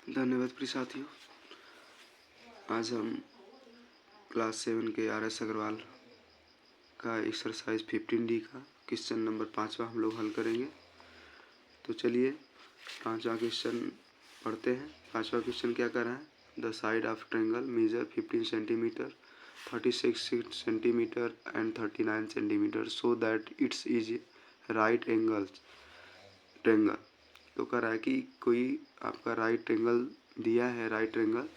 धन्यवाद प्रिय साथियों। आज हम क्लास 7 के RS अग्रवाल का एक्सरसाइज 15D का क्वेश्चन नंबर 5वां हम लोग हल करेंगे। तो चलिए 5वां क्वेश्चन पढ़ते हैं। 5वां क्वेश्चन क्या कर रहा है? The side of triangle measure 15 centimetre, 36 centimetre and 39 centimetre so that it's is right angle triangle. तो कह रहा है कि कोई आपका राइट ट्रायंगल दिया है, राइट ट्रायंगल,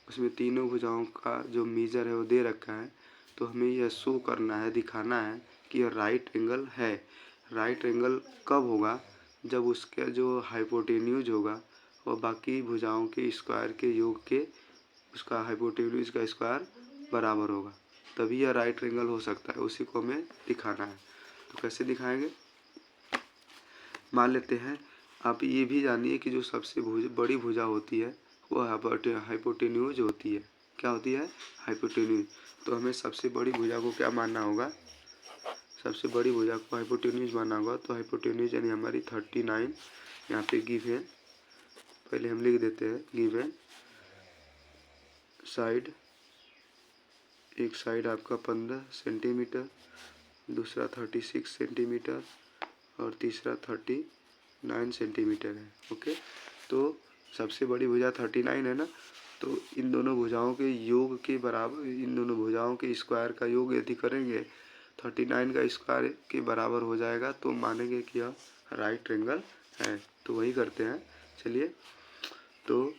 उसमें तीनों भुजाओं का जो मेजर है वो दे रखा है। तो हमें यह शो करना है, दिखाना है कि यह राइट एंगल है। राइट एंगल कब होगा? जब उसका जो हाइपोटेन्यूज होगा वह बाकी भुजाओं के स्क्वायर के योग के उसका हाइपोटेन्यूज का स्क्वायर बराबर होगा, तभी यह राइट एंगल हो सकता है। उसी को हमें दिखाना है। तो कैसे दिखाएंगे? मान लेते हैं, आप ये भी जानिए कि जो सबसे बड़ी भुजा होती है वो हाइपोटेन्यूज होती है। क्या होती है? हाइपोटेन्यूज। तो हमें सबसे बड़ी भुजा को क्या मानना होगा? सबसे बड़ी भुजा को हाइपोटेन्यूज मानना होगा। तो हाइपोटेन्यूज यानी हमारी 39 यहाँ पे गिवन, पहले हम लिख देते हैं गिवन साइड, एक साइड आपका 15 सेंटीमीटर, दूसरा 36 सेंटीमीटर और तीसरा 39 सेंटीमीटर है। ओके, तो सबसे बड़ी भुजा 39 है ना, तो इन दोनों भुजाओं के योग के बराबर, इन दोनों भुजाओं के स्क्वायर का योग यदि करेंगे 39 का स्क्वायर के बराबर हो जाएगा, तो मानेंगे कि यह राइट ट्रायंगल है। तो वही करते हैं। चलिए, तो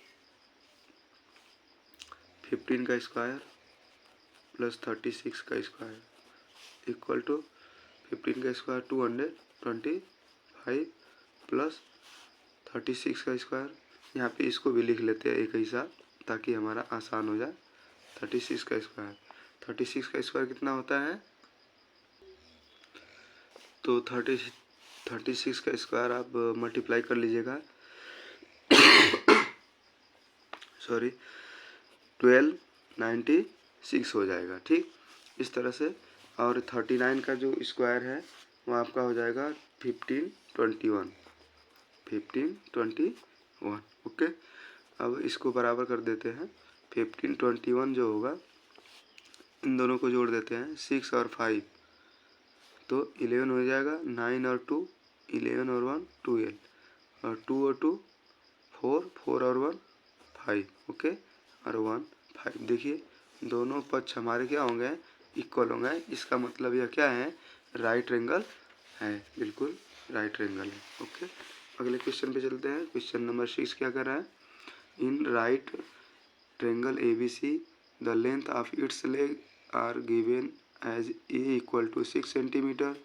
15 का स्क्वायर प्लस 36 का स्क्वायर इक्वल टू 15 का स्क्वायर 225 प्लस 36 का स्क्वायर। यहाँ पे इसको भी लिख लेते हैं एक ही साथ ताकि हमारा आसान हो जाए। 36 का स्क्वायर, 36 का स्क्वायर कितना होता है? तो 36 का स्क्वायर आप मल्टीप्लाई कर लीजिएगा, सॉरी 1296 हो जाएगा। ठीक, इस तरह से। और 39 का जो स्क्वायर है वो आपका हो जाएगा 1521। ओके, अब इसको बराबर कर देते हैं। 1521 जो होगा, इन दोनों को जोड़ देते हैं, 6 और 5 तो 11 हो जाएगा। 9 और 2 11 और 1 12 और 2 और 2 4 4 और 1 5। ओके, और 1 5। देखिए दोनों पक्ष हमारे क्या होंगे? इक्वल होंगे। इसका मतलब यह क्या है? राइट ट्रायंगल है, बिल्कुल राइट ट्रायंगल है। ओके, अगले क्वेश्चन पे चलते हैं। क्वेश्चन नंबर 6 क्या कर रहा है? In right triangle ABC the length of its leg are given as A equal to 6 centimetre,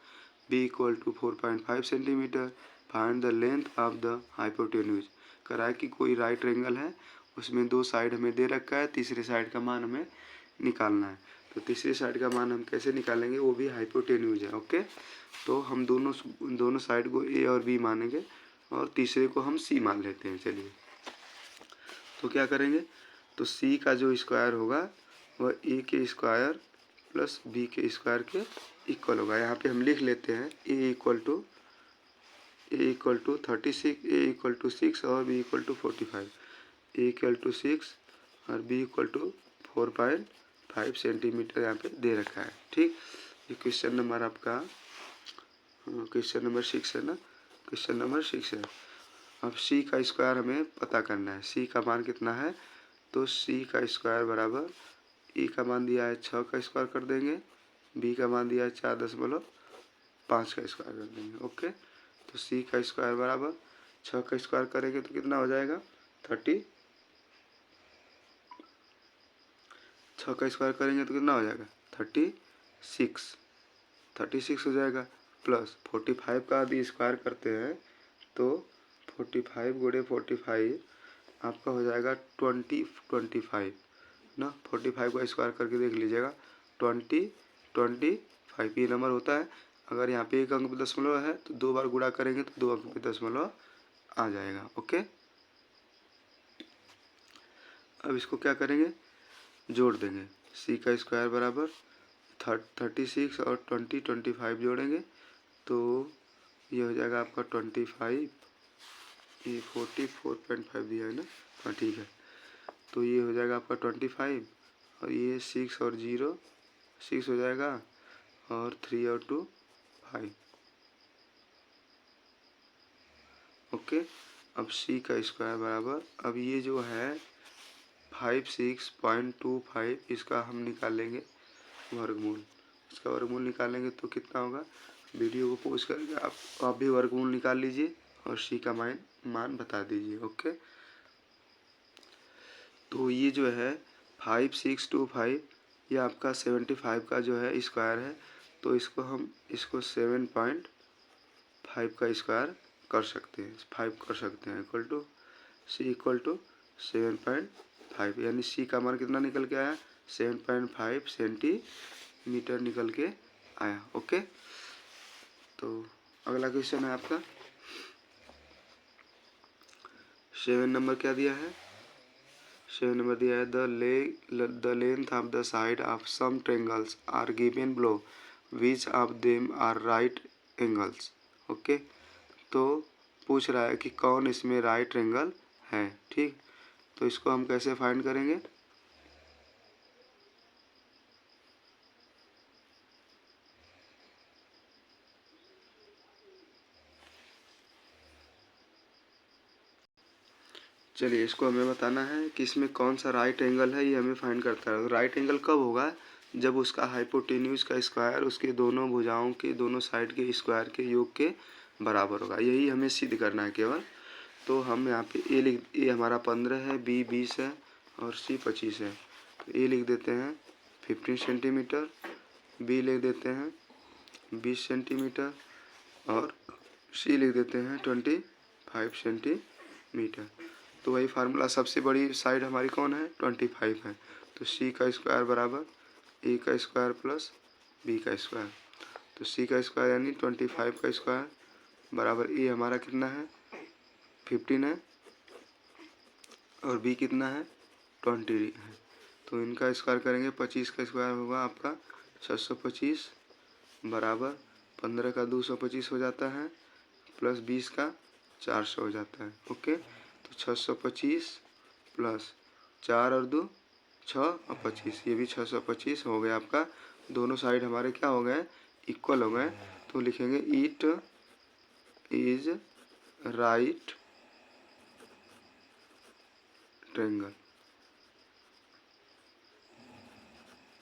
B equal to 4.5 centimetre, find the length of the hypotenuse. कह रहा है कि कोई राइट ट्रायंगल है, उसमें दो साइड हमें दे रखा है, तीसरे साइड का मान हमें निकालना है। तो तीसरे साइड का मान हम कैसे निकालेंगे? वो भी हाइपोटेन्यूज है। ओके, तो हम दोनों साइड को A और B मानेंगे और तीसरे को हम C मान लेते हैं। चलिए, तो क्या करेंगे? तो C का जो स्क्वायर होगा वह A के स्क्वायर प्लस B के स्क्वायर के इक्वल होगा। यहाँ पे हम लिख लेते हैं A equal to 36, A equal to 6 और B equal to 45। A equal to 6 और B इक्वल टू 4.5 सेंटीमीटर यहाँ पे दे रखा है। ठीक, ये क्वेश्चन नंबर आपका क्वेश्चन नंबर 6 है ना, क्वेश्चन नंबर 6 है। अब C का स्क्वायर हमें पता करना है। C का मान कितना है? तो C का स्क्वायर बराबर E का मान दिया है 6 का स्क्वायर कर देंगे, B का मान दिया है 4.5 का स्क्वायर कर देंगे। ओके, तो C का स्क्वायर बराबर 6 का स्क्वायर करेंगे तो कितना हो जाएगा? 30। 6 का स्क्वायर करेंगे तो कितना हो जाएगा? 36 हो जाएगा। प्लस 45 का यदि स्क्वायर करते हैं तो 45 गुणे 45 आपका हो जाएगा 25 ना। 45 का स्क्वायर करके देख लीजिएगा, 25 ये नंबर होता है। अगर यहाँ पे एक अंक पे दशमलव है तो 2 बार गुणा करेंगे तो 2 अंक पे दशमलव आ जाएगा। ओके, अब इसको क्या करेंगे? जोड़ देंगे। C का स्क्वायर बराबर 36 और 25 जोड़ेंगे तो ये हो जाएगा आपका 25 ये 44.5 दिया है ना, हाँ ठीक है। तो ये हो जाएगा आपका 25 और ये 6 और 0 6 हो जाएगा और 3 और 2 5। ओके, अब c का स्क्वायर बराबर, अब ये जो है 56.25 इसका हम निकालेंगे वर्गमूल। इसका वर्गमूल निकालेंगे तो कितना होगा, वीडियो को पॉज करके आप भी वर्गमूल निकाल लीजिए और c का मान बता दीजिए। ओके, तो ये जो है 5625 ये आपका 75 का जो है स्क्वायर है, तो इसको हम इसको 7.5 का स्क्वायर कर सकते हैं, 5 कर सकते हैं, equal to c equal to 7.5, यानी c का मान कितना निकल के आया, 7.5 सेंटीमीटर निकल के आया। ओके, तो अगला क्वेश्चन है आपका 7 नंबर क्या दिया है, 7 नंबर दिया है the length of the side of some triangles are given below, which of them are right angles. Okay, तो पूछ रहा है कि कौन इसमें राइट एंगल है। ठीक, तो इसको हम कैसे फाइंड करेंगे, चलिए इसको हमें बताना है कि इसमें कौन सा राइट एंगल है, ये हमें फाइंड करता है। राइट एंगल कब होगा, जब उसका हाइपोटेन्यूज का स्क्वायर उसके दोनों भुजाओं के दोनों साइड के स्क्वायर के योग के बराबर होगा, यही हमें सिद्ध करना है केवल। तो हम यहाँ पे ए हमारा 15 है, बी 20 है और सी 25 है। तो ए लिख देते हैं 15 सेंटीमीटर, बी लिख देते हैं 20 सेंटीमीटर और सी लिख देते हैं 25 सेंटीमीटर। तो वही फार्मूला, सबसे बड़ी साइड हमारी कौन है, 25 है। तो सी का स्क्वायर बराबर ए का स्क्वायर प्लस बी का स्क्वायर। तो सी का स्क्वायर यानी 25 का स्क्वायर बराबर ए हमारा कितना है 15 है और बी कितना है 20 है। तो इनका स्क्वायर करेंगे, 25 का स्क्वायर होगा आपका 625 बराबर 15 का 225 हो जाता है प्लस 20 का 400 हो जाता है। ओके, तो 625 प्लस 4 और 2 6 और 25, ये भी 625 हो गया आपका। दोनों साइड हमारे क्या हो गए, इक्वल हो गए। तो लिखेंगे it is right triangle,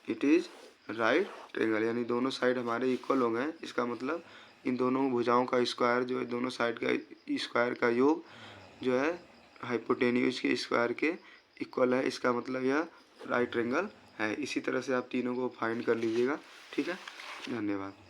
it is right triangle, यानी दोनों साइड हमारे इक्वल हो गए। इसका मतलब इन दोनों भुजाओं का स्क्वायर जो है, दोनों साइड का स्क्वायर का योग जो है हाइपोटेन्यूज के स्क्वायर के इक्वल है। इसका मतलब यह राइट ट्रायंगल है। इसी तरह से आप तीनों को फाइंड कर लीजिएगा। ठीक है, धन्यवाद।